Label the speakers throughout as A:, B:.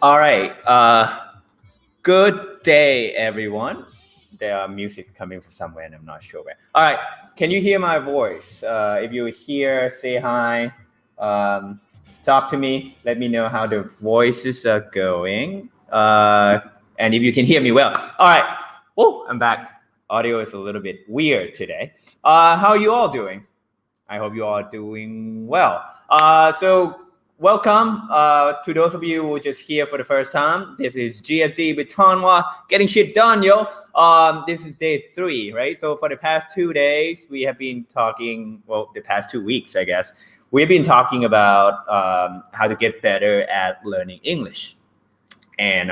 A: All right. Good day, everyone. There are music coming from somewhere, and I'm not sure where. All right. Can you hear my voice? If you hear, say hi. Um, Talk to me. Let me know how the voices are going. And if you can hear me well. All right. Oh, I'm back. Audio is a little bit weird today. How are you all doing? I hope you all are doing well. So welcome to those of you who are just here for the first time. This is GSD with Tanwa, getting shit done, yo. This is day 3, right? So for the past 2 days, we have been talking, well, the past 2 weeks, I guess, we've been talking about how to get better at learning English. And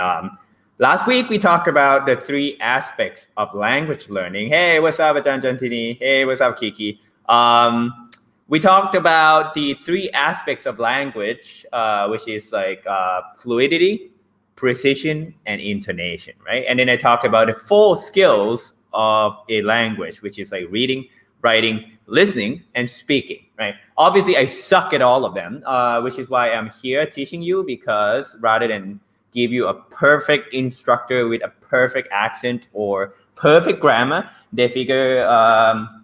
A: last week, we talked about the 3 aspects of language learning. Hey, what's up, Ajahn Jantini? Hey, what's up, Kiki? We talked about the 3 aspects of language, which is like fluidity, precision, and intonation, right? And then I talked about the 4 skills of a language, which is like reading, writing, listening, and speaking, right? Obviously, I suck at all of them, which is why I'm here teaching you, because rather than give you a perfect instructor with a perfect accent or perfect grammar, they figure,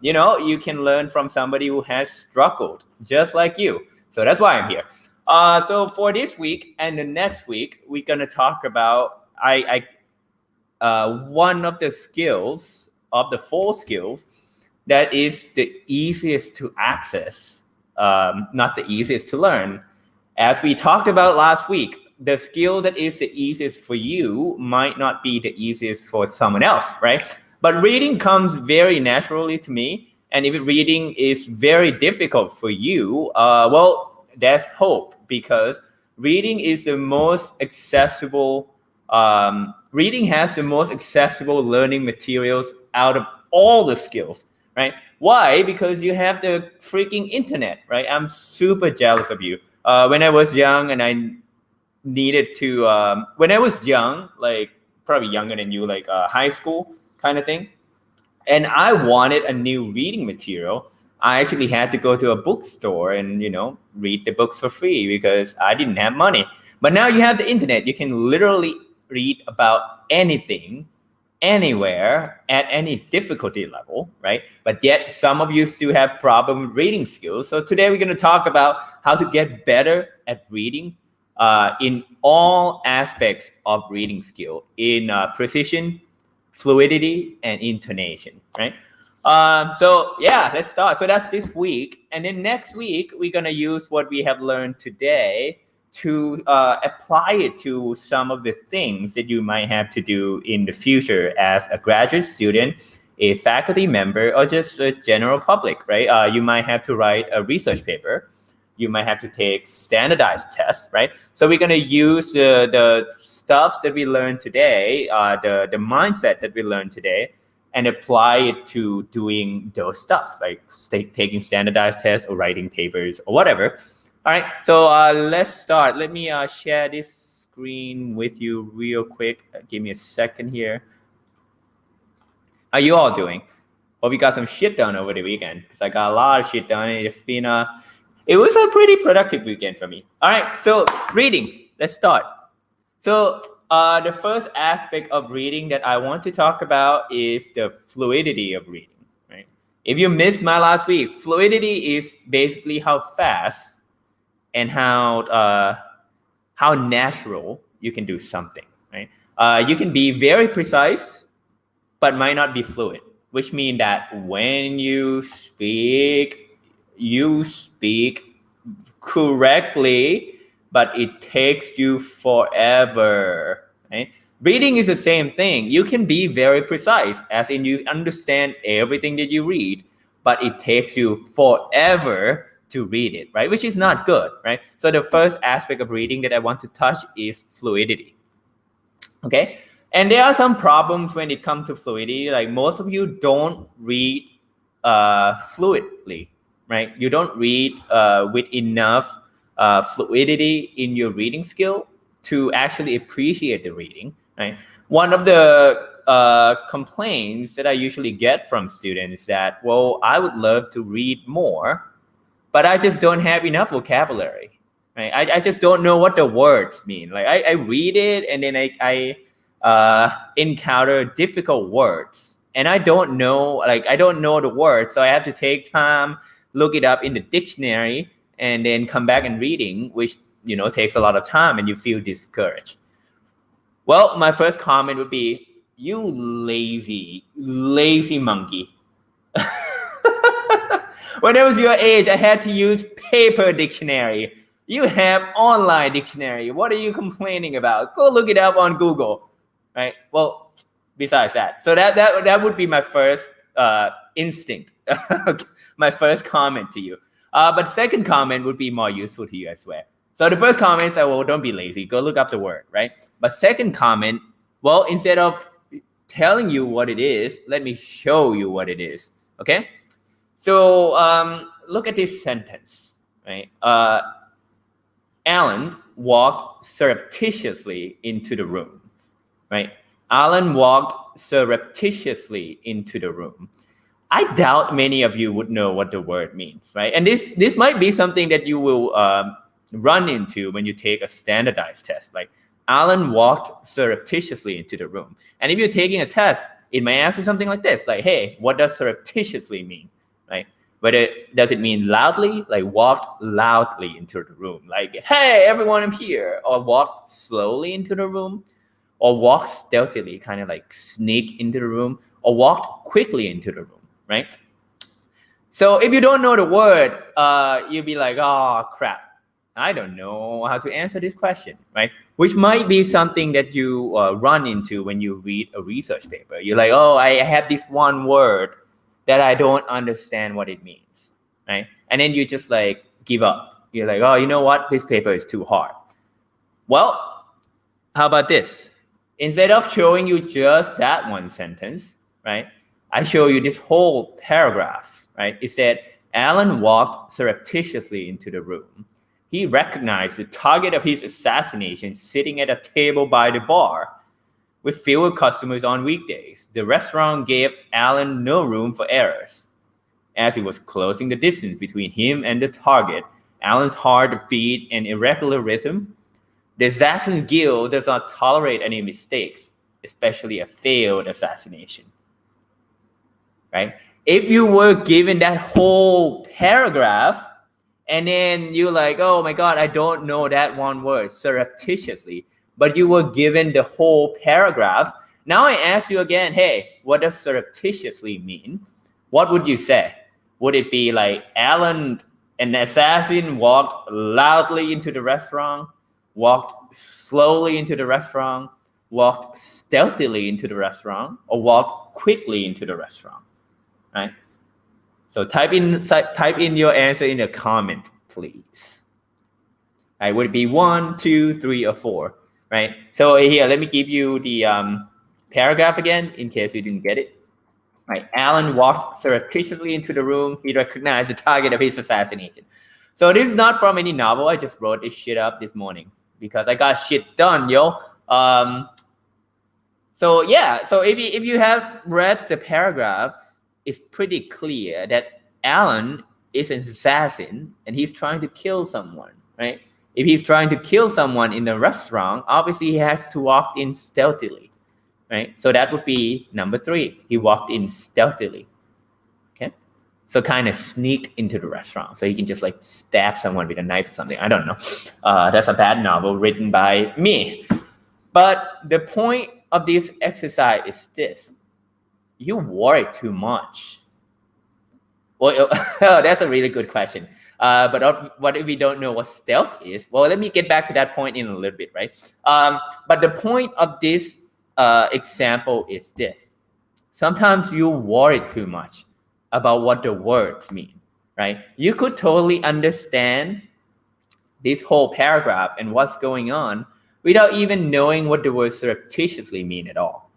A: you can learn from somebody who has struggled just like you. So that's why I'm here. So for this week and the next week, we're going to talk about one of the skills of the 4 skills that is the easiest to access, not the easiest to learn. As we talked about last week, the skill that is the easiest for you might not be the easiest for someone else, right? But reading comes very naturally to me. And if reading is very difficult for you, well, there's hope, because reading is the most accessible, reading has the most accessible learning materials out of all the skills, right? Why? Because you have the freaking internet, right? I'm super jealous of you. When I was young and I needed to, when I was young, like probably younger than you, like high school kind of thing, and I wanted a new reading material, I actually had to go to a bookstore and, read the books for free because I didn't have money. But now you have the internet. You can literally read about anything, anywhere, at any difficulty level, right? But yet some of you still have problem with reading skills. So today we're going to talk about how to get better at reading in all aspects of reading skill, in precision, fluidity, and intonation, right? So yeah, let's start. So that's this week. And then next week, we're going to use what we have learned today to apply it to some of the things that you might have to do in the future as a graduate student, a faculty member, or just a general public, right? You might have to write a research paper. You might have to take standardized tests, right? So we're going to use the stuff that we learned today, the mindset that we learned today, and apply it to doing those stuff, like taking standardized tests or writing papers or whatever. All right, so let's start. Let me share this screen with you real quick. Give me a second here. How you all doing? Hope you got some shit done over the weekend, because I got a lot of shit done. It's been it was a pretty productive weekend for me. All right, so reading. Let's start. So the first aspect of reading that I want to talk about is the fluidity of reading, right? If you missed my last week, fluidity is basically how fast and how natural you can do something, right? You can be very precise, but might not be fluid, which means that when you speak correctly, but it takes you forever, right? Reading is the same thing. You can be very precise, as in you understand everything that you read, but it takes you forever to read it, right? Which is not good, right? So the first aspect of reading that I want to touch is fluidity, okay? And there are some problems when it comes to fluidity. Like most of you don't read fluidly, right? You don't read with enough fluidity in your reading skill to actually appreciate the reading, right? One of the complaints that I usually get from students is that, well, I would love to read more, but I just don't have enough vocabulary, right? I just don't know what the words mean. Like I read it and then I encounter difficult words and I don't know the words. So I have to take time, look it up in the dictionary and then come back and reading, which, takes a lot of time and you feel discouraged. Well, my first comment would be, you lazy monkey. When I was your age, I had to use paper dictionary. You have online dictionary. What are you complaining about? Go look it up on Google, right? Well, besides that, so that would be my first instinct, my first comment to you. But second comment would be more useful to you, I swear. So the first comment is, well, don't be lazy. Go look up the word, right? But second comment, well, instead of telling you what it is, let me show you what it is, okay? So look at this sentence, right? Alan walked surreptitiously into the room, right? Alan walked surreptitiously into the room. I doubt many of you would know what the word means, right? And this might be something that you will run into when you take a standardized test. Like, Alan walked surreptitiously into the room. And if you're taking a test, it may ask you something like this, like, hey, what does surreptitiously mean? Right? Does it mean loudly, like walked loudly into the room, like, hey, everyone, I'm here, or walk slowly into the room, or walk stealthily, kind of like sneak into the room, or walk quickly into the room, right? So if you don't know the word, you'll be like, oh, crap, I don't know how to answer this question, right? Which might be something that you run into when you read a research paper. You're like, oh, I have this one word that I don't understand what it means, right? And then you just like give up. You're like, oh, you know what? This paper is too hard. Well, how about this? Instead of showing you just that one sentence, right? I show you this whole paragraph, right? It said, Alan walked surreptitiously into the room. He recognized the target of his assassination sitting at a table by the bar. With fewer customers on weekdays, the restaurant gave Alan no room for errors. As he was closing the distance between him and the target, Alan's heart beat an irregular rhythm. The assassin guild does not tolerate any mistakes, especially a failed assassination. Right? If you were given that whole paragraph, and then you're like, oh my God, I don't know that one word, surreptitiously, but you were given the whole paragraph. Now I ask you again, hey, what does surreptitiously mean? What would you say? Would it be like, Alan, an assassin, walked loudly into the restaurant, walked slowly into the restaurant, walked stealthily into the restaurant, or walked quickly into the restaurant, right? So type in your answer in the comment, please. Right, would it be 1, 2, 3, or 4? Right. So here, let me give you the paragraph again in case you didn't get it. Right. Alan walked surreptitiously into the room. He recognized the target of his assassination. So this is not from any novel. I just wrote this shit up this morning because I got shit done, yo. So yeah. So if you have read the paragraph, it's pretty clear that Alan is an assassin and he's trying to kill someone, right? If he's trying to kill someone in the restaurant, obviously he has to walk in stealthily, right? So that would be number 3. He walked in stealthily, okay? So kind of sneaked into the restaurant. So he can just like stab someone with a knife or something. I don't know. That's a bad novel written by me. But the point of this exercise is this. You worry too much. Well, that's a really good question. But what if we don't know what stealth is? Well, let me get back to that point in a little bit, right? But the point of this example is this. Sometimes you worry too much about what the words mean, right? You could totally understand this whole paragraph and what's going on without even knowing what the words surreptitiously mean at all,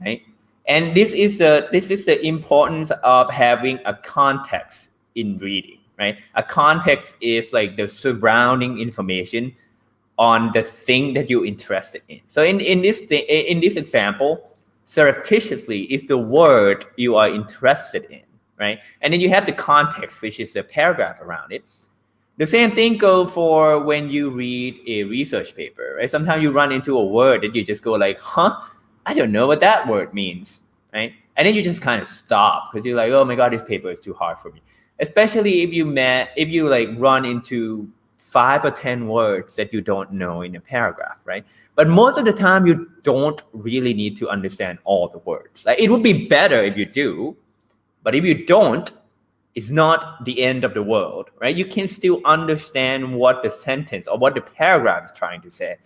A: right? And this is the importance of having a context in reading, right? A context is like the surrounding information on the thing that you're interested in. So in this example, surreptitiously is the word you are interested in, right? And then you have the context, which is the paragraph around it. The same thing goes for when you read a research paper, right? Sometimes you run into a word that you just go like, huh, I don't know what that word means, right? And then you just kind of stop because you're like, oh my God, this paper is too hard for me. Especially if you like run into 5 or 10 words that you don't know in a paragraph, right? But most of the time you don't really need to understand all the words. Like, it would be better if you do, but if you don't, it's not the end of the world, right? You can still understand what the sentence or what the paragraph is trying to say.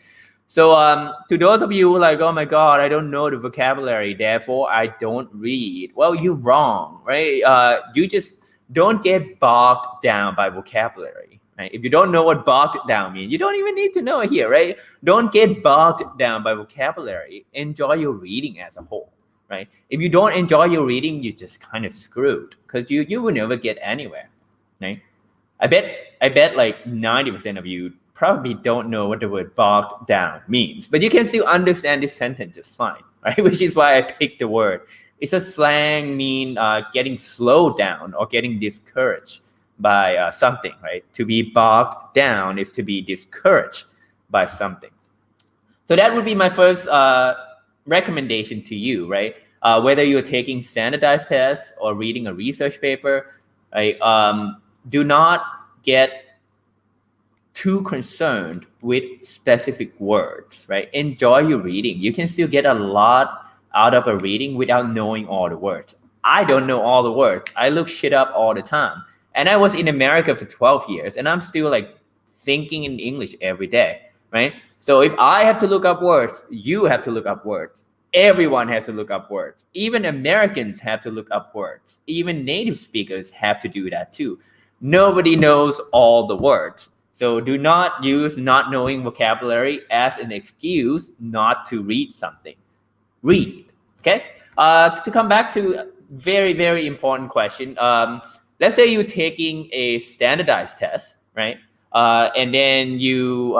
A: So to those of you like, oh my God, I don't know the vocabulary, therefore I don't read. Well, you're wrong, right? You just don't get bogged down by vocabulary, right? If you don't know what bogged down means, you don't even need to know it here, right? Don't get bogged down by vocabulary. Enjoy your reading as a whole, right? If you don't enjoy your reading, you're just kind of screwed because you will never get anywhere, right? I bet like 90% of you probably don't know what the word bogged down means, but you can still understand this sentence just fine, right? Which is why I picked the word. It's a slang mean getting slowed down or getting discouraged by something, right? To be bogged down is to be discouraged by something. So that would be my first recommendation to you, right? Whether you're taking standardized tests or reading a research paper, right? Do not get too concerned with specific words, right? Enjoy your reading. You can still get a lot out of a reading without knowing all the words. I don't know all the words. I look shit up all the time. And I was in America for 12 years and I'm still like thinking in English every day, right? So if I have to look up words, you have to look up words. Everyone has to look up words. Even Americans have to look up words. Even native speakers have to do that too. Nobody knows all the words. So do not use not knowing vocabulary as an excuse not to read something. Read, okay? To come back to a very, very important question. Let's say you're taking a standardized test, right? And then you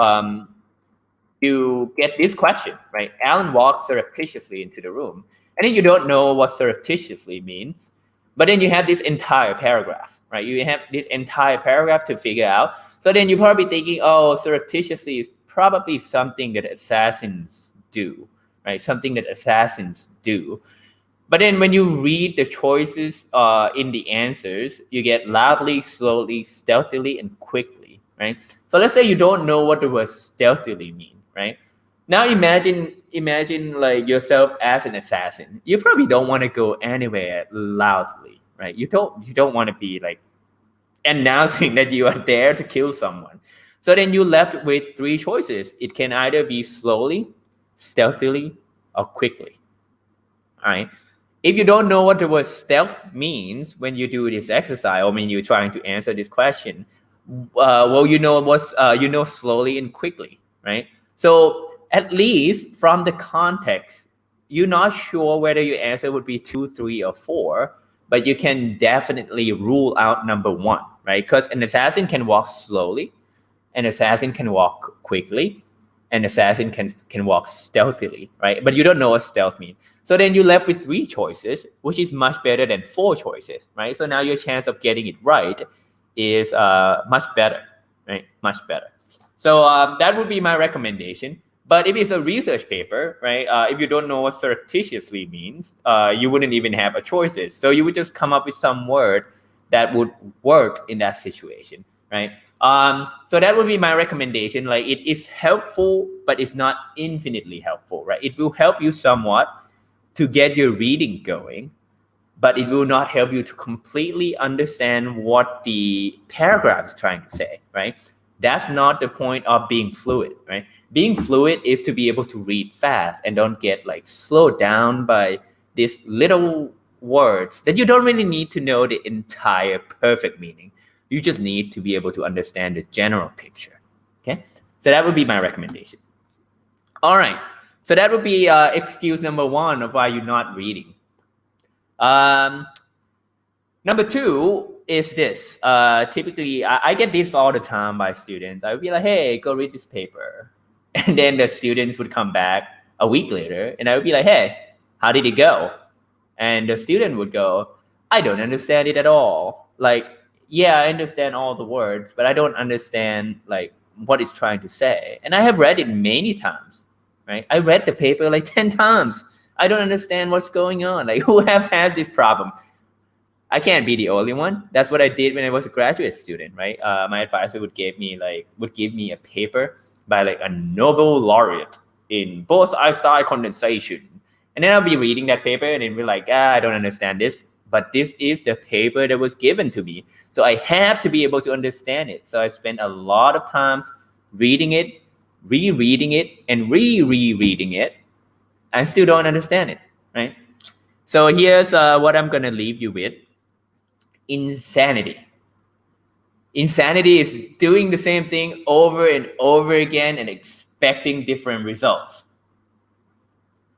A: get this question, right? Alan walks surreptitiously into the room, and then you don't know what surreptitiously means, but then you have this entire paragraph, right? You have this entire paragraph to figure out. So then you're probably thinking, oh, surreptitiously is probably something that assassins do, right? Something that assassins do. But then when you read the choices in the answers, you get loudly, slowly, stealthily, and quickly, right? So let's say you don't know what the word stealthily means, right? Now imagine like yourself as an assassin. You probably don't want to go anywhere loudly, right? You don't want to be like announcing that you are there to kill someone. So then you're left with 3 choices. It can either be slowly, stealthily, or quickly. All right. If you don't know what the word stealth means when you do this exercise or when you're trying to answer this question, well, you know slowly and quickly, right? So at least from the context, you're not sure whether your answer would be 2, 3, or 4, but you can definitely rule out number 1, right? Because an assassin can walk slowly, an assassin can walk quickly, an assassin can walk stealthily, right? But you don't know what stealth means. So then you're left with 3 choices, which is much better than 4 choices, right? So now your chance of getting it right is much better, right? Much better. So that would be my recommendation. But if it's a research paper, right, if you don't know what surreptitiously means, you wouldn't even have a choices. So you would just come up with some word that would work in that situation, right? So that would be my recommendation. Like, it is helpful, but it's not infinitely helpful, right? It will help you somewhat to get your reading going, but it will not help you to completely understand what the paragraph is trying to say, right? That's not the point of being fluid, right? Being fluid is to be able to read fast and don't get like slowed down by these little words that you don't really need to know the entire perfect meaning. You just need to be able to understand the general picture, okay? So that would be my recommendation. All right. So that would be excuse number 1 of why you're not reading. Number 2 is this. Typically, I get this all the time by students. I would be like, hey, go read this paper. And then the students would come back a week later and I would be like, hey, how did it go? And the student would go, I don't understand it at all. Like, yeah, I understand all the words, but I don't understand like what it's trying to say. And I have read it many times, right? I read the paper like 10 times. I don't understand what's going on. Like, who have had this problem? I can't be the only one. That's what I did when I was a graduate student, right? My advisor would give me a paper by like a Nobel laureate in Bose-Einstein condensation, and then I'll be reading that paper and then be like, I don't understand this, but this is the paper that was given to me, so I have to be able to understand it. So I spent a lot of times reading it, rereading it, and rereading it. I still don't understand it, right? So here's what I'm gonna leave you with. Insanity. Insanity is doing the same thing over and over again and expecting different results.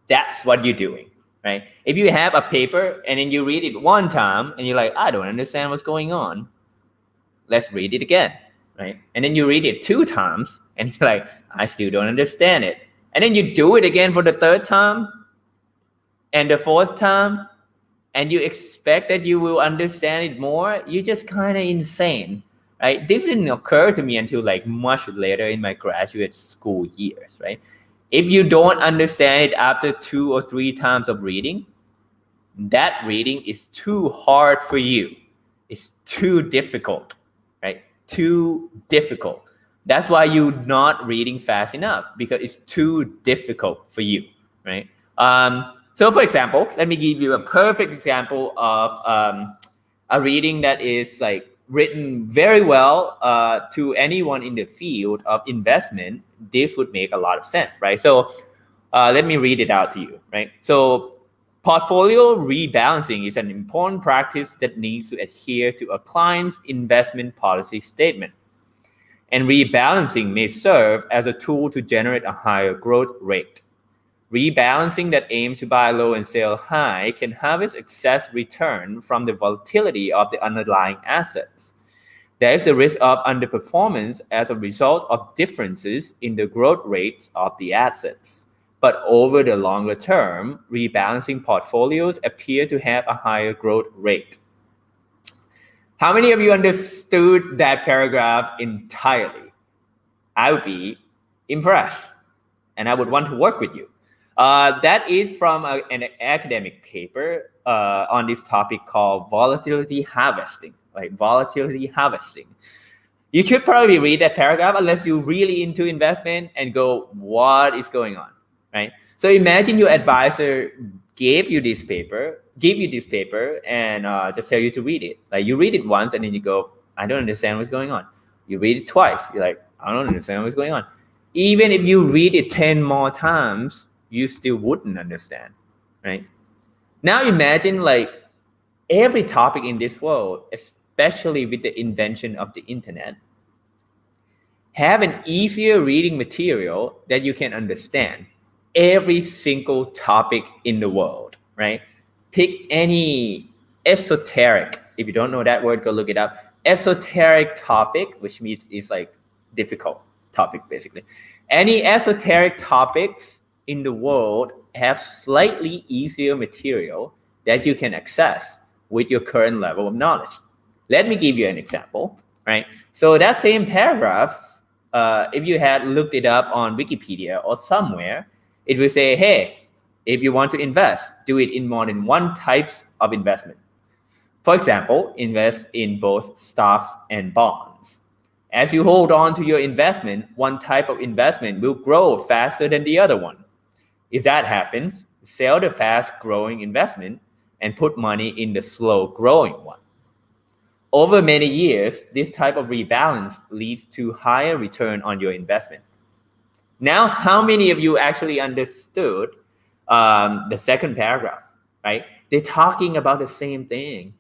A: That's what you're doing, right? If you have a paper and then you read it one time and you're like, I don't understand what's going on, let's read it again, right? And then you read it 2 times and you're like, I still don't understand it. And then you do it again for the 3rd time and the 4th time, and you expect that you will understand it more. You're just kind of insane, right? This didn't occur to me until like much later in my graduate school years, right? If you don't understand it after 2 or 3 times of reading, that reading is too hard for you. It's too difficult, right? Too difficult. That's why you're not reading fast enough, because it's too difficult for you, right? So for example, let me give you a perfect example of a reading that is like written very well to anyone in the field of investment. This would make a lot of sense, right? So let me read it out to you, right? So portfolio rebalancing is an important practice that needs to adhere to a client's investment policy statement. And rebalancing may serve as a tool to generate a higher growth rate. Rebalancing that aims to buy low and sell high can harvest excess return from the volatility of the underlying assets. There is a risk of underperformance as a result of differences in the growth rates of the assets. But over the longer term, rebalancing portfolios appear to have a higher growth rate. How many of you understood that paragraph entirely? I would be impressed, and I would want to work with you. That is from an academic paper on this topic called volatility harvesting, like volatility harvesting. You should probably read that paragraph unless you're really into investment and go, what is going on, right? So imagine your advisor gave you this paper, and just tell you to read it. Like you read it once and then you go, I don't understand what's going on. You read it twice, you're like, I don't understand what's going on. Even if you read it 10 more times, you still wouldn't understand, right? Now imagine like every topic in this world, especially with the invention of the internet, have an easier reading material that you can understand every single topic in the world, right? Pick any esoteric, if you don't know that word, go look it up. Esoteric topic, which means it's like difficult topic basically. Any esoteric topics in the world have slightly easier material that you can access with your current level of knowledge. Let me give you an example, right? So that same paragraph, if you had looked it up on Wikipedia or somewhere, it will say, hey, if you want to invest, do it in more than one types of investment. For example, invest in both stocks and bonds. As you hold on to your investment, one type of investment will grow faster than the other one. If that happens, sell the fast-growing investment and put money in the slow-growing one. Over many years, this type of rebalance leads to higher return on your investment. Now, how many of you actually understood the second paragraph, right? They're talking about the same thing.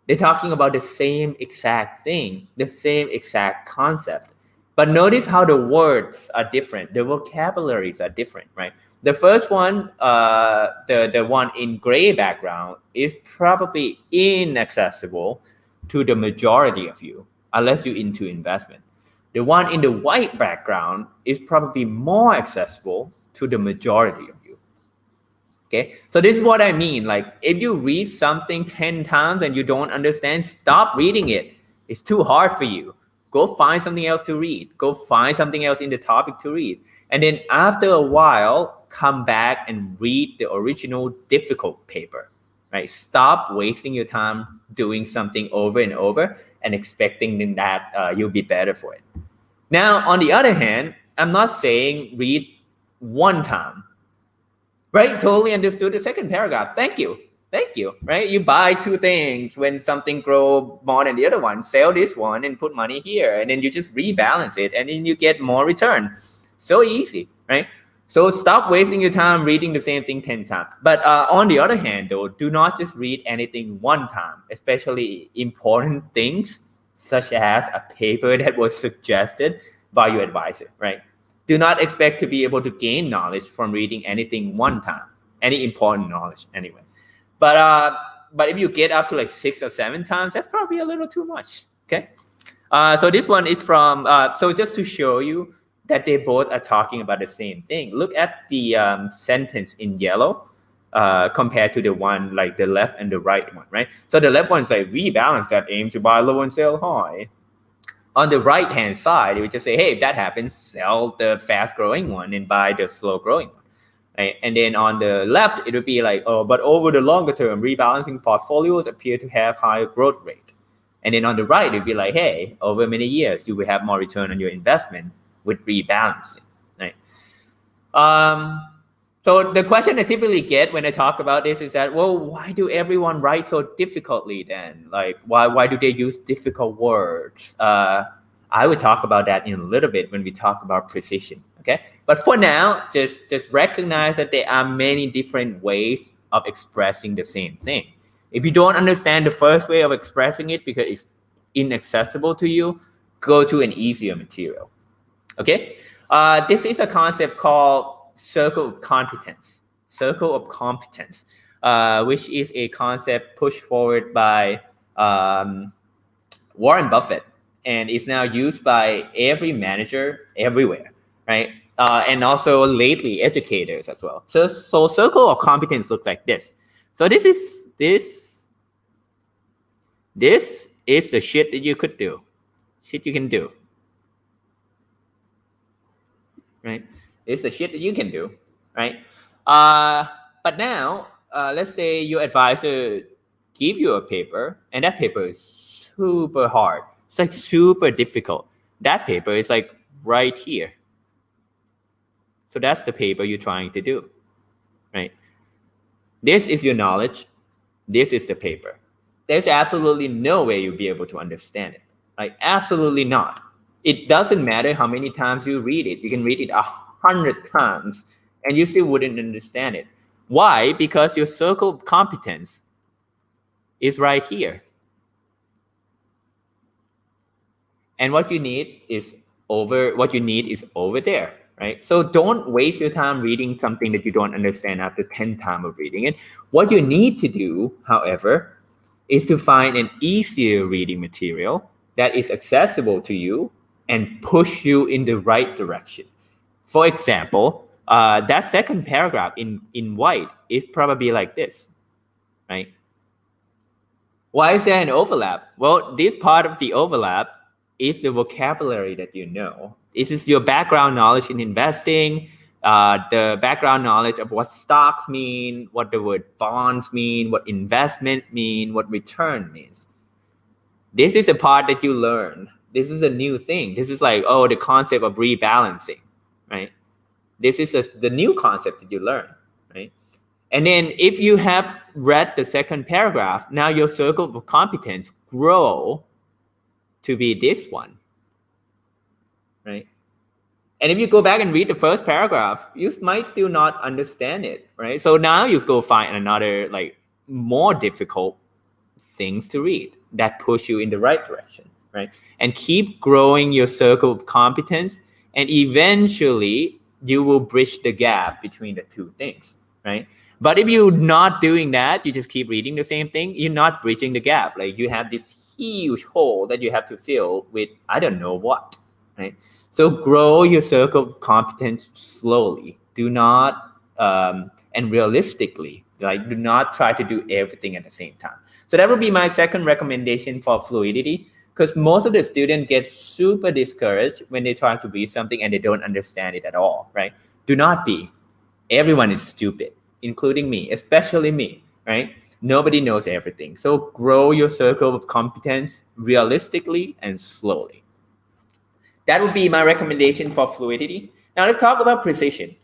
A: They're talking about the same exact thing, the same exact concept. But notice how the words are different. The vocabularies are different, right? The first one, the one in gray background, is probably inaccessible to the majority of you, unless you're into investment. The one in the white background is probably more accessible to the majority of you. Okay, so this is what I mean. Like if you read something 10 times and you don't understand, stop reading it. It's too hard for you. Go find something else to read. Go find something else in the topic to read. And then after a while, come back and read the original difficult paper, right? Stop wasting your time doing something over and over and expecting that you'll be better for it. Now, on the other hand, I'm not saying read one time, right? Totally understood the second paragraph. Thank you, right? You buy two things when something grow more than the other one, sell this one and put money here, and then you just rebalance it, and then you get more return. So easy, right? So stop wasting your time reading the same thing 10 times. But on the other hand, though, do not just read anything one time, especially important things such as a paper that was suggested by your advisor, right? Do not expect to be able to gain knowledge from reading anything one time, any important knowledge anyway. But if you get up to like 6 or 7 times, that's probably a little too much, okay? So this one is from, so just to show you that they both are talking about the same thing. Look at the sentence in yellow compared to the one like the left and the right one, right? So the left one is like rebalance that aims to buy low and sell high. On the right hand side, you would just say, hey, if that happens, sell the fast growing one and buy the slow growing one. Right? And then on the left, it would be like, oh, but over the longer term, rebalancing portfolios appear to have higher growth rate. And then on the right, it would be like, hey, over many years, you will have more return on your investment with rebalancing, right? So the question I typically get when I talk about this is that, well, why do everyone write so difficultly then? Like, why do they use difficult words? I will talk about that in a little bit when we talk about precision, okay? But for now, just recognize that there are many different ways of expressing the same thing. If you don't understand the first way of expressing it because it's inaccessible to you, go to an easier material, okay? This is a concept called circle of competence, which is a concept pushed forward by Warren Buffett, and is now used by every manager everywhere, right? And also lately educators as well. So circle of competence looks like this. So this is the shit that you could do, shit you can do, right? It's the shit that you can do, right? But now, let's say your advisor give you a paper, and that paper is super hard. It's like super difficult. That paper is like right here. So that's the paper you're trying to do, right? This is your knowledge. This is the paper. There's absolutely no way you'll be able to understand it. Like, absolutely not. It doesn't matter how many times you read it. You can read it 100 times and you still wouldn't understand it. Why? Because your circle of competence is right here. And what you need is over there, right? So don't waste your time reading something that you don't understand after 10 times of reading it. What you need to do, however, is to find an easier reading material that is accessible to you and push you in the right direction. For example, that second paragraph in white is probably like this, right? Why is there an overlap? Well, this part of the overlap is the vocabulary that you know. This is your background knowledge in investing, the background knowledge of what stocks mean, what the word bonds mean, what investment mean, what return means. This is a part that you learn. This is a new thing. This is like, oh, the concept of rebalancing, right? This is the new concept that you learn, right? And then if you have read the second paragraph, now your circle of competence grow to be this one, right? And if you go back and read the first paragraph, you might still not understand it, right? So now you go find another like more difficult things to read that push you in the right direction, right? And keep growing your circle of competence, and eventually you will bridge the gap between the two things, right? But if you're not doing that, you just keep reading the same thing, you're not bridging the gap. Like you have this huge hole that you have to fill with I don't know what, right? So grow your circle of competence slowly. Do not and realistically, like do not try to do everything at the same time. So that would be my second recommendation for Fluidity. Because most of the students get super discouraged when they try to read something and they don't understand it at all, right? Do not be. Everyone is stupid, including me, especially me, right? Nobody knows everything. So grow your circle of competence realistically and slowly. That would be my recommendation for fluidity. Now let's talk about precision,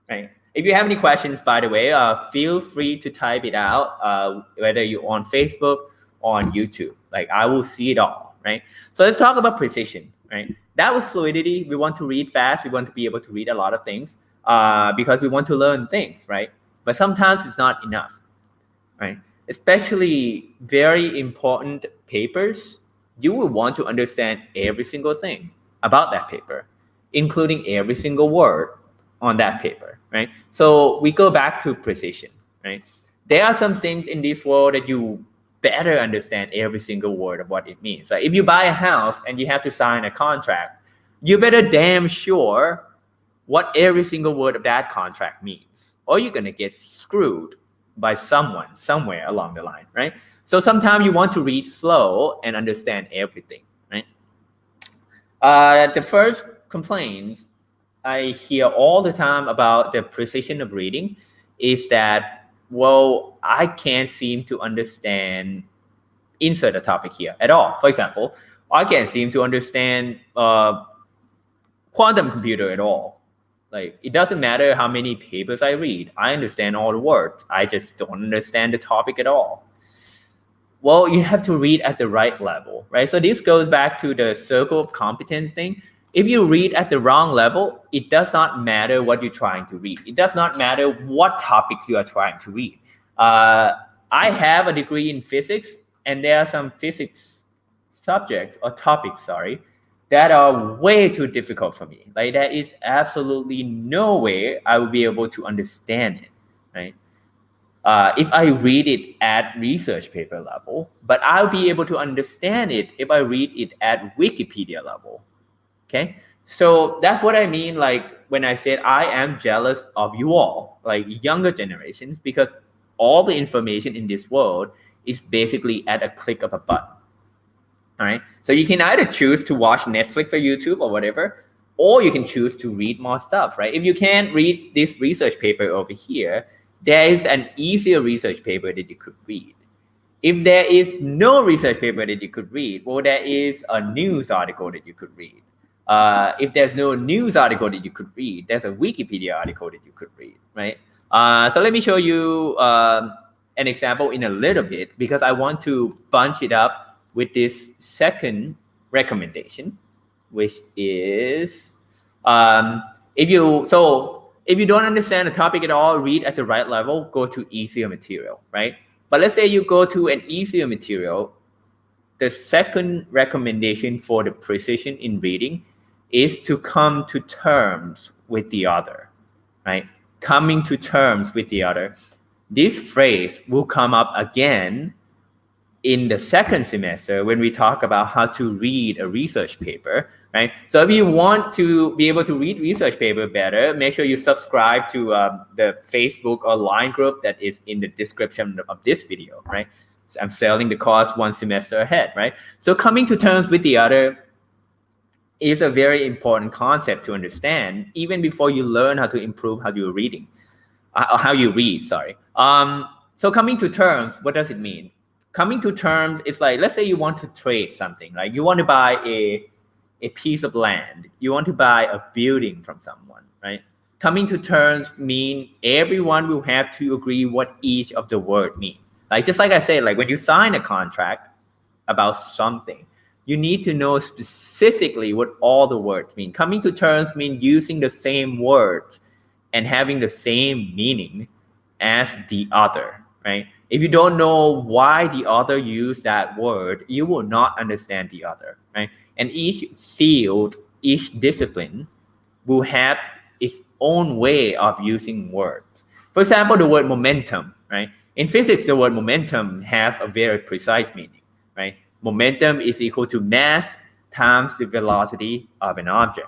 A: right? If you have any questions, by the way, feel free to type it out, whether you're on Facebook or on YouTube. Like I will see it all, right? So let's talk about precision, right? That was fluidity. We want to read fast. We want to be able to read a lot of things because we want to learn things, right? But sometimes it's not enough, right? Especially very important papers, you will want to understand every single thing about that paper, including every single word on that paper, right? So we go back to precision, right? There are some things in this world that you better understand every single word of what it means. Like if you buy a house and you have to sign a contract, you better damn sure what every single word of that contract means, or you're gonna get screwed by someone somewhere along the line, right? So sometimes you want to read slow and understand everything, right? The first complaints I hear all the time about the precision of reading is that, well, I can't seem to understand, insert a topic here at all. For example, I can't seem to understand quantum computer at all. Like it doesn't matter how many papers I read. I understand all the words. I just don't understand the topic at all. Well, you have to read at the right level, right? So this goes back to the circle of competence thing. If you read at the wrong level, it does not matter what you're trying to read. It does not matter what topics you are trying to read. I have a degree in physics, and there are some physics subjects or topics, that are way too difficult for me. Like there is absolutely no way I will be able to understand it, right? If I read it at research paper level, but I'll be able to understand it if I read it at Wikipedia level. Okay, so that's what I mean. Like when I said I am jealous of you all, like younger generations, because all the information in this world is basically at a click of a button. All right, so you can either choose to watch Netflix or YouTube or whatever, or you can choose to read more stuff, right? If you can't read this research paper over here, there is an easier research paper that you could read. If there is no research paper that you could read, well, there is a news article that you could read. If there's no news article that you could read, there's a Wikipedia article that you could read, right? So let me show you an example in a little bit because I want to bunch it up with this second recommendation, which is if you don't understand the topic at all, read at the right level, go to easier material, right? But let's say you go to an easier material, the second recommendation for the precision in reading is to come to terms with the other, right? Coming to terms with the other. This phrase will come up again in the second semester when we talk about how to read a research paper, right? So if you want to be able to read research paper better, make sure you subscribe to the Facebook or Line group that is in the description of this video, right? So I'm selling the course one semester ahead, right? So coming to terms with the other is a very important concept to understand, even before you learn how to improve how you're reading, how you read, sorry. So coming to terms, what does it mean? Coming to terms is like, let's say you want to trade something, like you want to buy a piece of land, you want to buy a building from someone, right? Coming to terms mean everyone will have to agree what each of the word mean. Like just like I said, like when you sign a contract about something, you need to know specifically what all the words mean. Coming to terms mean using the same words and having the same meaning as the other, right? If you don't know why the other used that word, you will not understand the other, right? And each field, each discipline will have its own way of using words. For example, the word momentum, right? In physics, the word momentum has a very precise meaning, right? Momentum is equal to mass times the velocity of an object,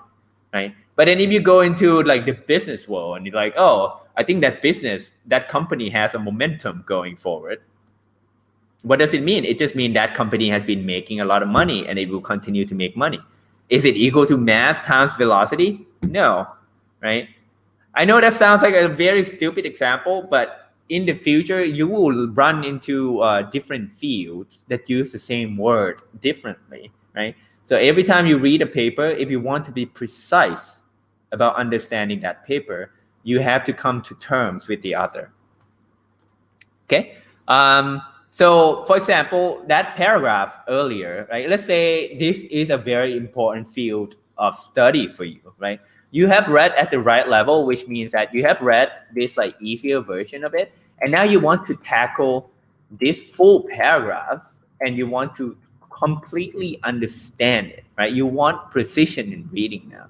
A: right? But then if you go into like the business world and you're like, oh, I think that company has a momentum going forward, What does it mean? It just means that company has been making a lot of money and it will continue to make money. Is it equal to mass times velocity? No, right? I know that sounds like a very stupid example, but in the future, you will run into different fields that use the same word differently, right? So every time you read a paper, if you want to be precise about understanding that paper, you have to come to terms with the other. Okay. So for example, that paragraph earlier, right? Let's say this is a very important field of study for you, right? You have read at the right level, which means that you have read this like easier version of it. And now you want to tackle this full paragraph and you want to completely understand it, right? You want precision in reading now.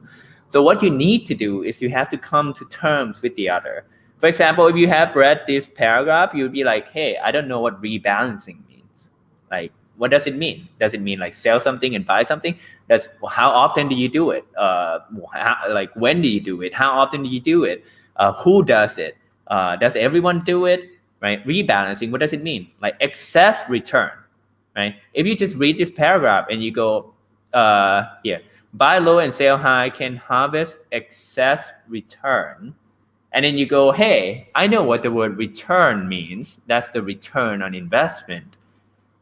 A: So what you need to do is you have to come to terms with the other. For example, if you have read this paragraph, you'll be like, hey, I don't know what rebalancing means. Like, what does it mean? Does it mean like sell something and buy something? How often do you do it? Like when do you do it? How often do you do it? Who does it? Does everyone do it? Right? Rebalancing, what does it mean? Like excess return, right? If you just read this paragraph and you go, here, buy low and sell high can harvest excess return. And then you go, hey, I know what the word return means. That's the return on investment.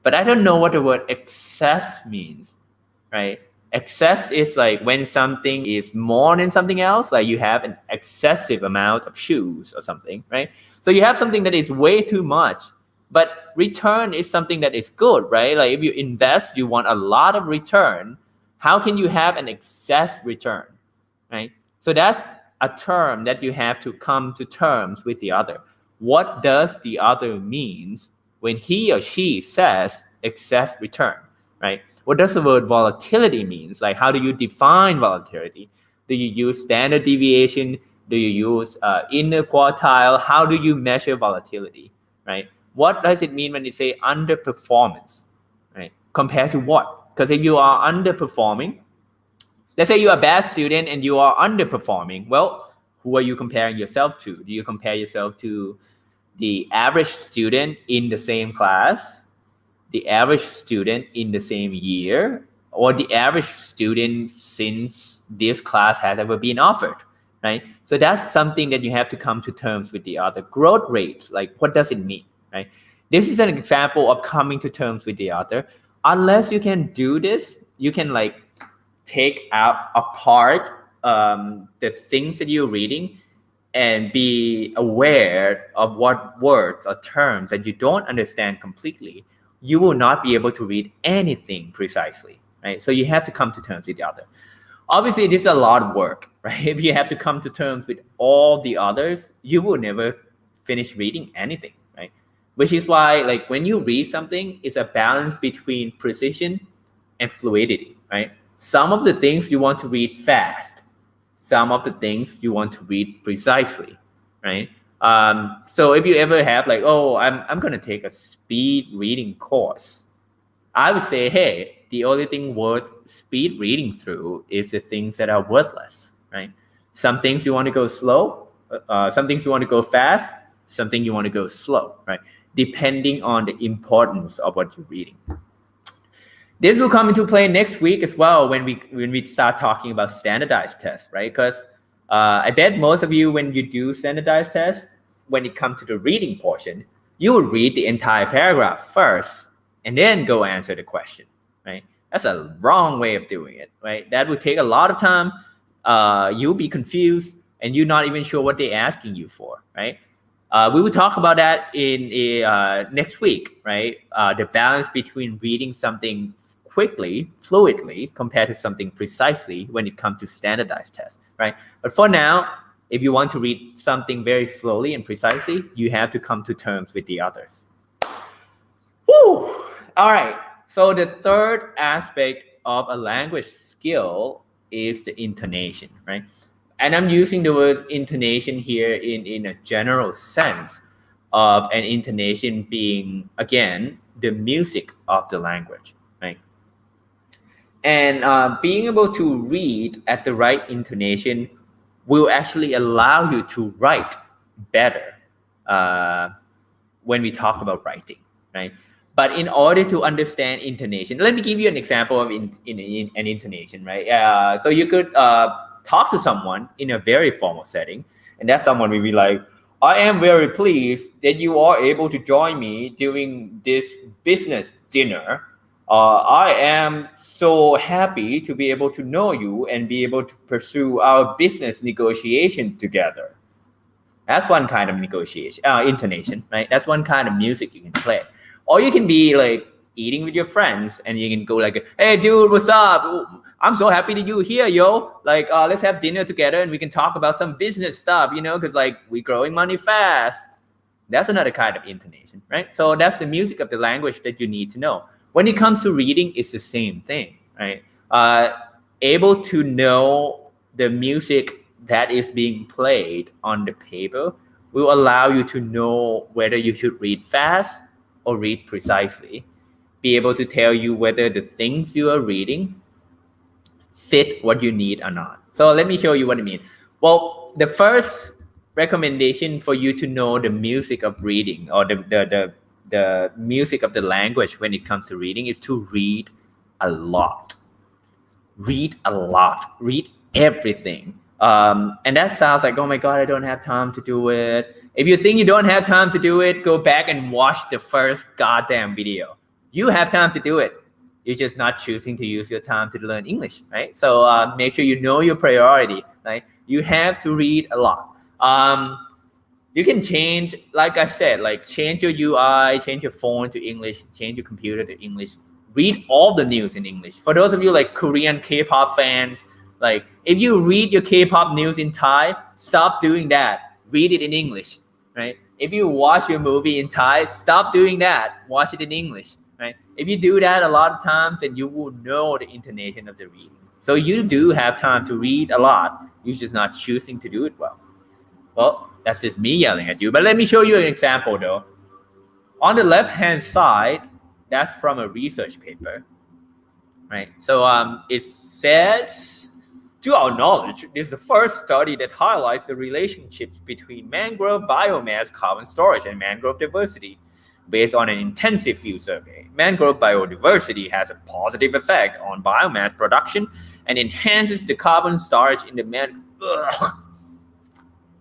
A: But I don't know what the word excess means, right? Excess is like when something is more than something else, like you have an excessive amount of shoes or something, right? So you have something that is way too much. But return is something that is good, right? Like if you invest, you want a lot of return. How can you have an excess return, right? So that's a term that you have to come to terms with the other. What does the other means when he or she says excess return, right? What does the word volatility means? Like how do you define volatility? Do you use standard deviation? Do you use inner quartile? How do you measure volatility, right? What does it mean when you say underperformance, right? Compared to what? Because if you are underperforming, let's say you're a bad student and you are underperforming. Well, who are you comparing yourself to? Do you compare yourself to the average student in the same class, the average student in the same year, or the average student since this class has ever been offered, right? So that's something that you have to come to terms with the other. Growth rates, like what does it mean, right? This is an example of coming to terms with the other. Unless you can do this, you can like take out apart the things that you're reading and be aware of what words or terms that you don't understand completely, you will not be able to read anything precisely, right? So you have to come to terms with the other. Obviously, this is a lot of work, right? If you have to come to terms with all the others, you will never finish reading anything, right? Which is why, like, when you read something, it's a balance between precision and fluidity, right? Some of the things you want to read fast, some of the things you want to read precisely, right? So if you ever have like, oh, I'm gonna take a speed reading course, I would say, hey, the only thing worth speed reading through is the things that are worthless, right? Some things you want to go slow, some things you want to go fast, something you want to go slow, right? Depending on the importance of what you're reading. This will come into play next week as well when we start talking about standardized tests, right? Because I bet most of you, when you do standardized tests, when it comes to the reading portion, you will read the entire paragraph first and then go answer the question, right? That's a wrong way of doing it, right? That would take a lot of time. You'll be confused and you're not even sure what they're asking you for, right? We will talk about that in next week, right? The balance between reading something quickly, fluidly, compared to something precisely when it comes to standardized tests, right? But for now, if you want to read something very slowly and precisely, you have to come to terms with the others. Whew. All right. So the third aspect of a language skill is the intonation, right? And I'm using the word intonation here in a general sense of an intonation being, again, the music of the language, right? And being able to read at the right intonation will actually allow you to write better when we talk about writing, right? But in order to understand intonation, let me give you an example of an intonation, right? So you could talk to someone in a very formal setting, and that someone will be like, I am very pleased that you are able to join me during this business dinner. I am so happy to be able to know you and be able to pursue our business negotiation together. That's one kind of negotiation, intonation, right? That's one kind of music you can play. Or you can be like eating with your friends and you can go like, hey, dude, what's up? I'm so happy that you're here, yo. Like, let's have dinner together and we can talk about some business stuff, because like we're growing money fast. That's another kind of intonation, right? So that's the music of the language that you need to know. When it comes to reading, it's the same thing, right? Able to know the music that is being played on the paper will allow you to know whether you should read fast or read precisely, be able to tell you whether the things you are reading fit what you need or not. So let me show you what I mean. Well, the first recommendation for you to know the music of reading or the music of the language when it comes to reading is to read a lot. Read a lot. Read everything. And that sounds like, oh my God, I don't have time to do it. If you think you don't have time to do it, go back and watch the first goddamn video. You have time to do it. You're just not choosing to use your time to learn English, right? So make sure you know your priority, right? You have to read a lot. You can change, like I said, like change your UI, change your phone to English, change your computer to English. Read all the news in English. For those of you like Korean K-pop fans, like if you read your K-pop news in Thai, stop doing that. Read it in English, right? If you watch your movie in Thai, stop doing that. Watch it in English, right? If you do that a lot of times, then you will know the intonation of the reading. So you do have time to read a lot. You're just not choosing to do it well. Well, that's just me yelling at you. But let me show you an example though. On the left-hand side, that's from a research paper, right? So it says, to our knowledge, this is the first study that highlights the relationships between mangrove biomass carbon storage and mangrove diversity. Based on an intensive field survey, mangrove biodiversity has a positive effect on biomass production and enhances the carbon storage in the mangrove.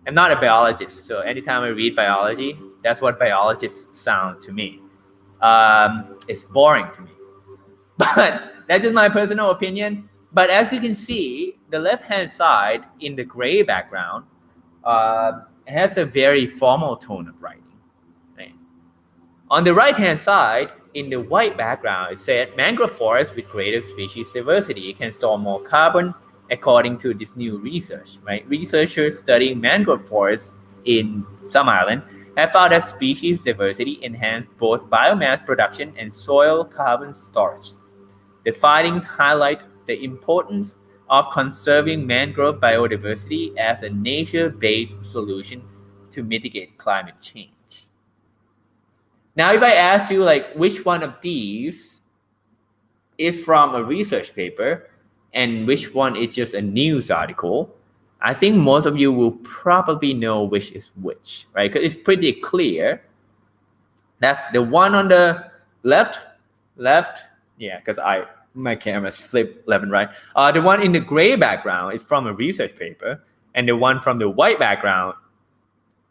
A: I'm not a biologist, so anytime I read biology, that's what biologists sound to me. It's boring to me. But that's just my personal opinion. But as you can see, the left-hand side in the gray background has a very formal tone of writing. Right? On the right-hand side, in the white background, it said mangrove forests with greater species diversity can store more carbon according to this new research. Right? Researchers studying mangrove forests in some island have found that species diversity enhanced both biomass production and soil carbon storage. The findings highlight the importance of conserving mangrove biodiversity as a nature-based solution to mitigate climate change. Now, if I ask you like which one of these is from a research paper and which one is just a news article, I think most of you will probably know which is which, right? Because it's pretty clear. That's the one on the left, yeah, because my camera's flipped left and right. The one in the gray background is from a research paper, and the one from the white background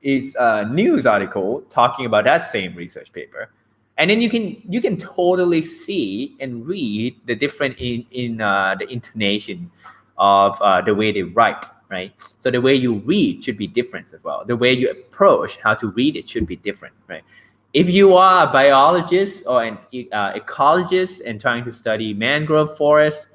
A: is a news article talking about that same research paper. And then you can totally see and read the difference in the intonation of the way they write, right? So the way you read should be different as well. The way you approach how to read it should be different, right? If you are a biologist or an ecologist and trying to study mangrove forests,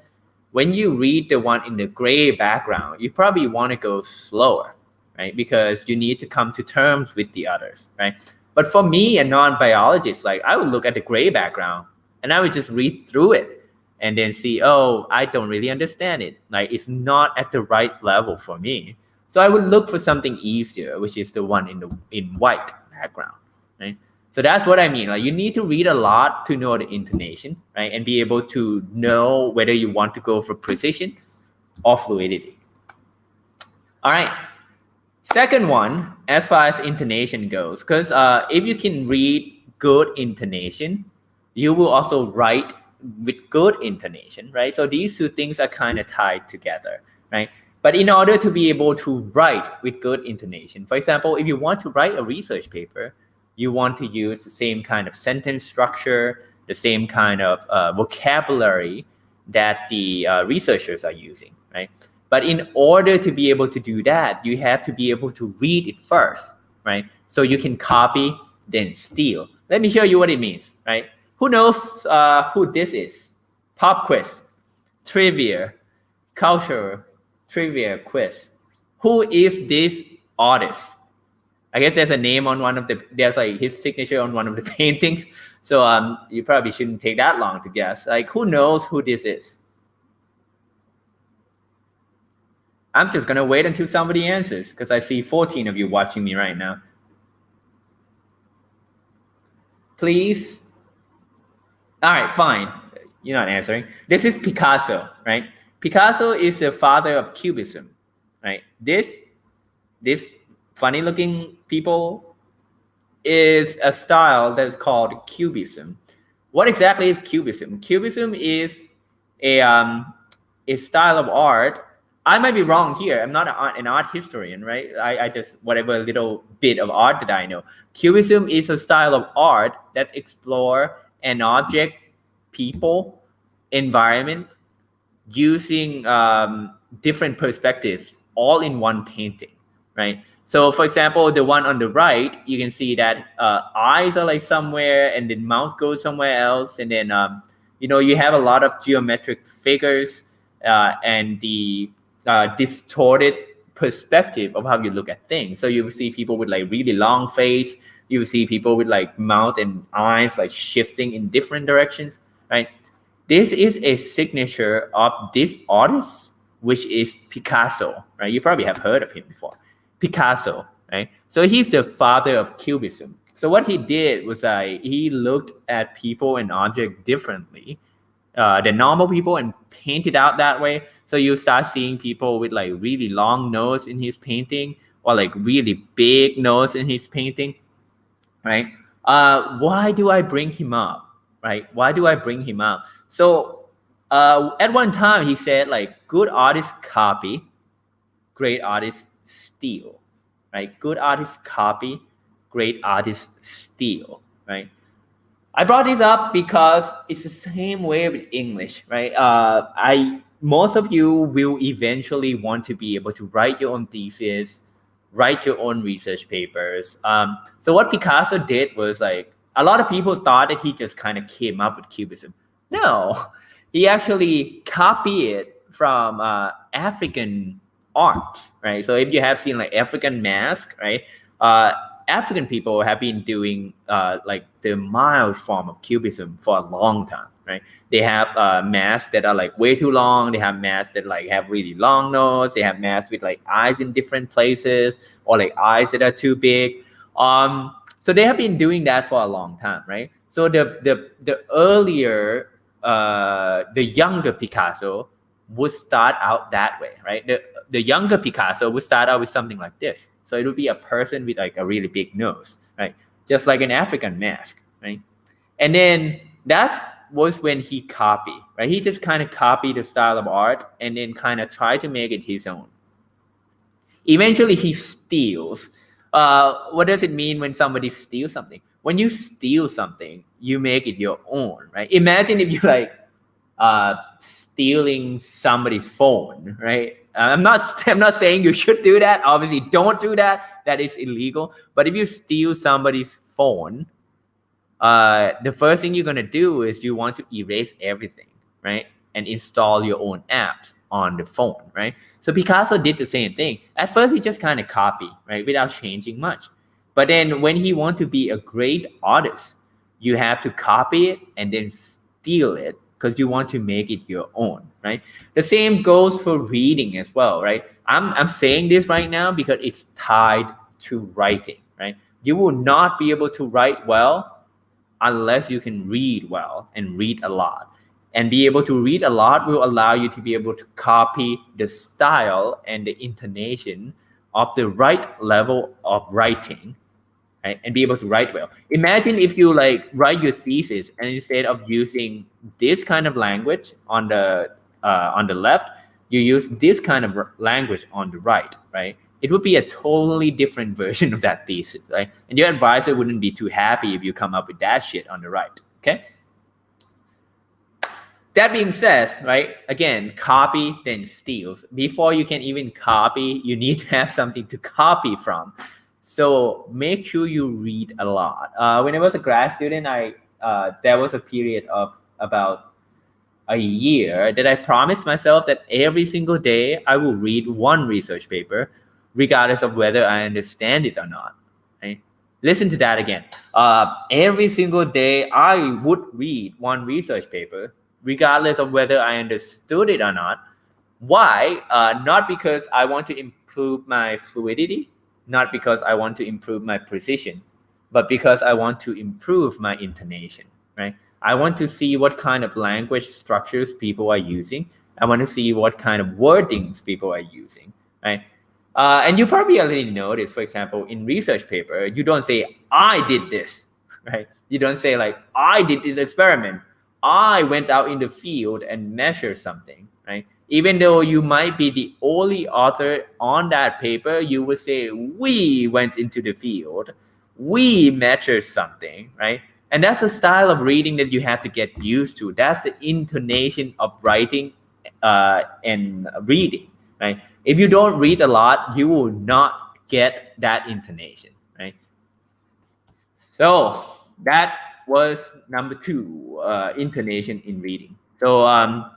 A: when you read the one in the gray background, you probably want to go slower, right? Because you need to come to terms with the others, right? But for me, a non-biologist, like I would look at the gray background and I would just read through it and then see, oh, I don't really understand it. Like it's not at the right level for me. So I would look for something easier, which is the one in white background, right? So that's what I mean. Like you need to read a lot to know the intonation, right? And be able to know whether you want to go for precision or fluidity. All right. Second one, as far as intonation goes, because if you can read good intonation, you will also write with good intonation, right? So these two things are kind of tied together, right? But in order to be able to write with good intonation, for example, if you want to write a research paper, you want to use the same kind of sentence structure, the same kind of vocabulary that the researchers are using, right? But in order to be able to do that, you have to be able to read it first, right? So you can copy, then steal. Let me show you what it means, right? Who knows who this is? Pop quiz, trivia, culture, trivia quiz. Who is this artist? I guess there's a name on one of there's like his signature on one of the paintings. So you probably shouldn't take that long to guess. Like, who knows who this is? I'm just gonna wait until somebody answers because I see 14 of you watching me right now. Please. All right, fine. You're not answering. This is Picasso, right? Picasso is the father of Cubism, right? This funny looking people is a style that is called Cubism. What exactly is Cubism? Cubism is a style of art. I might be wrong here. I'm not an art historian, right? I just whatever little bit of art that I know. Cubism is a style of art that explore an object, people, environment using different perspectives all in one painting, right? So for example, the one on the right, you can see that eyes are like somewhere and then mouth goes somewhere else. And then, you have a lot of geometric figures and the distorted perspective of how you look at things. So you will see people with like really long face. You will see people with like mouth and eyes like shifting in different directions, right? This is a signature of this artist, which is Picasso, right? You probably have heard of him before. Picasso, right? So he's the father of Cubism. So what he did was he looked at people and objects differently than normal people and painted out that way. So you start seeing people with like really long nose in his painting or like really big nose in his painting, right? Why do I bring him up? Right? Why do I bring him up? So at one time he said like good artists copy, great artists steal, right? Good artists copy, great artists steal, right? I brought this up because it's the same way with English, right? Most of you will eventually want to be able to write your own thesis, write your own research papers. So what Picasso did was like a lot of people thought that he just kind of came up with Cubism. No, he actually copied it from African arts, right? So if you have seen like African mask, right? African people have been doing like the mild form of Cubism for a long time, right? They have masks that are like way too long. They have masks that like have really long nose. They have masks with like eyes in different places or like eyes that are too big. So they have been doing that for a long time, right? So the earlier, the younger Picasso would start out that way, right? The younger Picasso would start out with something like this. So it would be a person with like a really big nose, right? Just like an African mask, right? And then that was when he copied, right? He just kind of copied the style of art and then kind of tried to make it his own. Eventually he steals. What does it mean when somebody steals something? When you steal something, you make it your own, right? Imagine if you like stealing somebody's phone, right? I'm not saying you should do that. Obviously, don't do that. That is illegal. But if you steal somebody's phone, the first thing you're gonna do is you want to erase everything, right? And install your own apps on the phone, right? So Picasso did the same thing. At first, he just kind of copied, right, without changing much. But then when he wants to be a great artist, you have to copy it and then steal it because you want to make it your own, right? The same goes for reading as well, right? I'm saying this right now because it's tied to writing, right? You will not be able to write well unless you can read well and read a lot. And be able to read a lot will allow you to be able to copy the style and the intonation of the right level of writing right? And be able to write well. Imagine if you like write your thesis and instead of using this kind of language on the left, you use this kind of language on the right? It would be a totally different version of that thesis, right? And your advisor wouldn't be too happy if you come up with that shit on the right, okay? That being said, right, again, copy then steals. Before you can even copy, you need to have something to copy from. So make sure you read a lot. When I was a grad student, there was a period of about a year that I promised myself that every single day I will read one research paper, regardless of whether I understand it or not. Right? Listen to that again. Every single day I would read one research paper, regardless of whether I understood it or not. Why? Not because I want to improve my fluidity, not because I want to improve my precision, but because I want to improve my intonation, right? I want to see what kind of language structures people are using. I want to see what kind of wordings people are using, right? And you probably already noticed, for example, in research paper, you don't say, I did this, right? You don't say like, I did this experiment. I went out in the field and measured something, right? Even though you might be the only author on that paper, you would say, we went into the field, we measured something, right? And that's a style of reading that you have to get used to. That's the intonation of writing and reading, right? If you don't read a lot, you will not get that intonation, right? So that was number 2, intonation in reading. So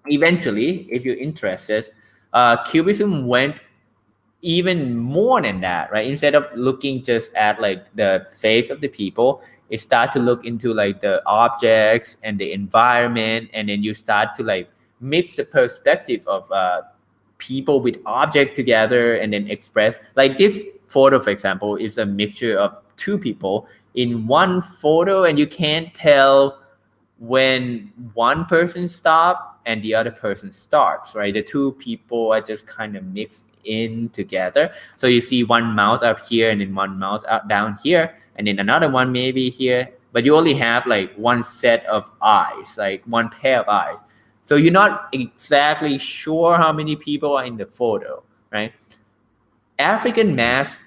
A: eventually, if you're interested, Cubism went even more than that, right? Instead of looking just at like the face of the people, it start to look into like the objects and the environment, and then you start to like mix the perspective of people with object together and then express. Like this photo, for example, is a mixture of 2 people in one photo, and you can't tell when one person stops and the other person starts, right? The 2 people are just kind of mixed in together. So you see one mouth up here and then one mouth up down here, and then another one maybe here, but you only have like one set of eyes, like one pair of eyes. So you're not exactly sure how many people are in the photo, right? African masks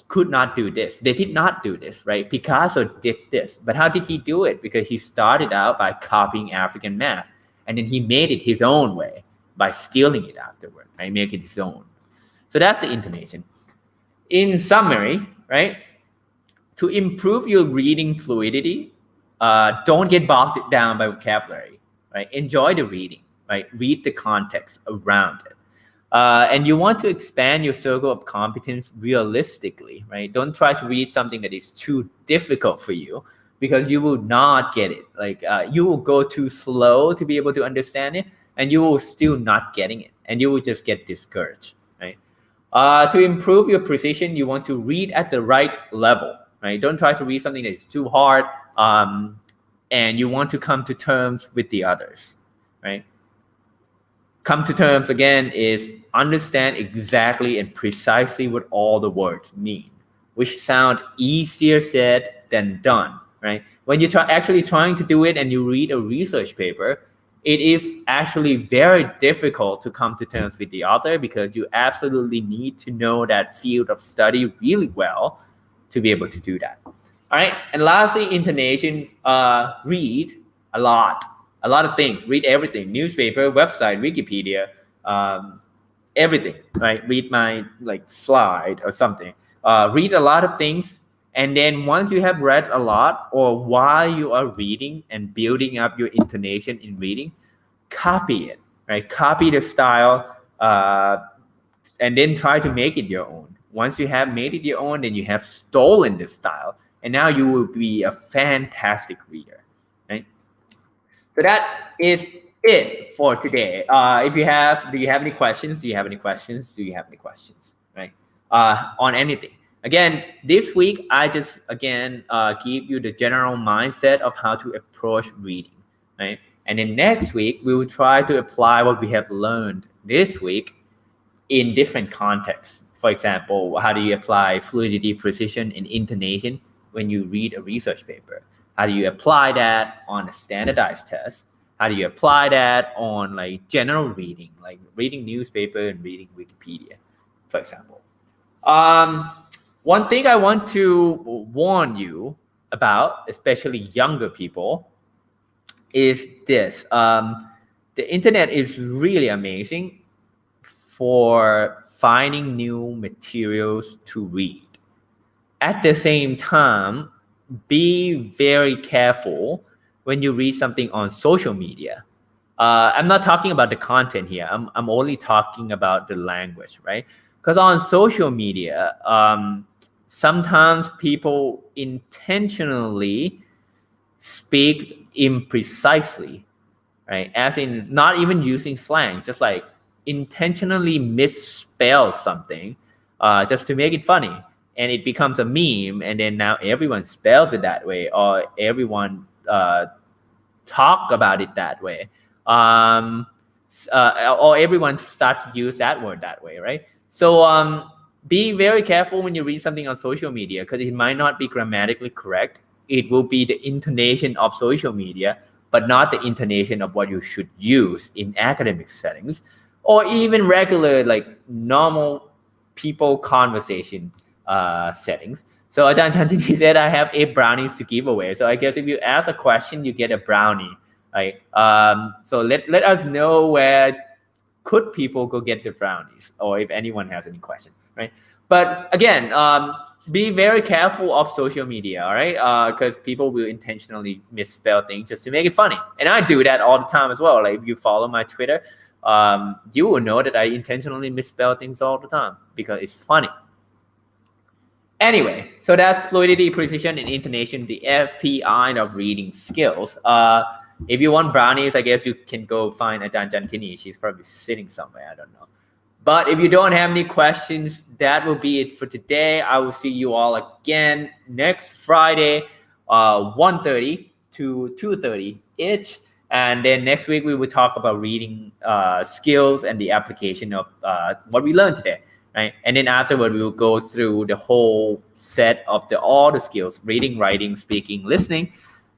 A: could not do this. They did not do this, right? Picasso did this. But how did he do it? Because he started out by copying African masks, and then he made it his own way by stealing it afterward, right? Make it his own. So that's the intonation. In summary, right? To improve your reading fluidity, don't get bogged down by vocabulary, right? Enjoy the reading, right? Read the context around it. And you want to expand your circle of competence realistically, right? Don't try to read something that is too difficult for you, because you will not get it. Like you will go too slow to be able to understand it, and you will still not getting it, and you will just get discouraged, right? To improve your precision, you want to read at the right level, right? Don't try to read something that is too hard, and you want to come to terms with the others, right? Come to terms again is understand exactly and precisely what all the words mean, which sound easier said than done, right? When you're actually trying to do it and you read a research paper, it is actually very difficult to come to terms with the author, because you absolutely need to know that field of study really well to be able to do that. All right. And lastly, intonation, read a lot of things. Read everything: newspaper, website, Wikipedia, everything, right? Read my like slide or something. Read a lot of things. And then once you have read a lot, or while you are reading and building up your intonation in reading, copy it, right? Copy the style, and then try to make it your own. Once you have made it your own, then you have stolen the style, and now you will be a fantastic reader, right? So that is it for today. Do you have any questions? Do you have any questions? Right? On anything. Again, this week, I just, give you the general mindset of how to approach reading, right? And then next week, we will try to apply what we have learned this week in different contexts. For example, how do you apply fluidity, precision, and intonation when you read a research paper? How do you apply that on a standardized test? How do you apply that on like general reading, like reading newspaper and reading Wikipedia, for example? One thing I want to warn you about, especially younger people, is this. The internet is really amazing for finding new materials to read. At the same time, be very careful when you read something on social media. I'm not talking about the content here. I'm only talking about the language, right? Because on social media, sometimes people intentionally speak imprecisely, right? As in not even using slang, just like intentionally misspell something just to make it funny. And it becomes a meme, and then now everyone spells it that way, or everyone talk about it that way. Or everyone starts to use that word that way, right? So be very careful when you read something on social media, because it might not be grammatically correct. It will be the intonation of social media, but not the intonation of what you should use in academic settings, or even regular, like normal people conversation settings. So Ajahn Chantini said, I have 8 brownies to give away. So I guess if you ask a question, you get a brownie, right? So let us know where could people go get the brownies, or if anyone has any question, right? But again, be very careful of social media, all right? Because people will intentionally misspell things just to make it funny. And I do that all the time as well. Like if you follow my Twitter, you will know that I intentionally misspell things all the time because it's funny. Anyway, so that's fluidity, precision, and intonation, the FPI of reading skills. If you want brownies, I guess you can go find Ajahn Chantini. She's probably sitting somewhere, I don't know. But if you don't have any questions, that will be it for today. I will see you all again next Friday, 1:30 to 2:30-ish. And then next week, we will talk about reading skills and the application of what we learned today. Right? And then afterward, we will go through the whole set of all the skills: reading, writing, speaking, listening,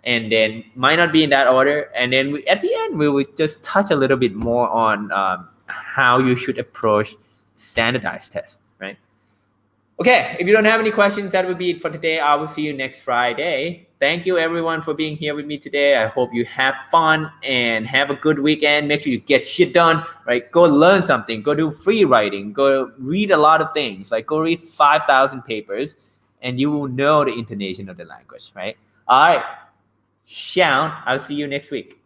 A: and then might not be in that order. And then at the end, we will just touch a little bit more on how you should approach standardized tests, right? Okay, if you don't have any questions, that will be it for today. I will see you next Friday. Thank you everyone for being here with me today. I hope you have fun and have a good weekend. Make sure you get shit done, right? Go learn something, go do free writing, go read a lot of things, like go read 5,000 papers and you will know the intonation of the language, right? All right, Xiao, I'll see you next week.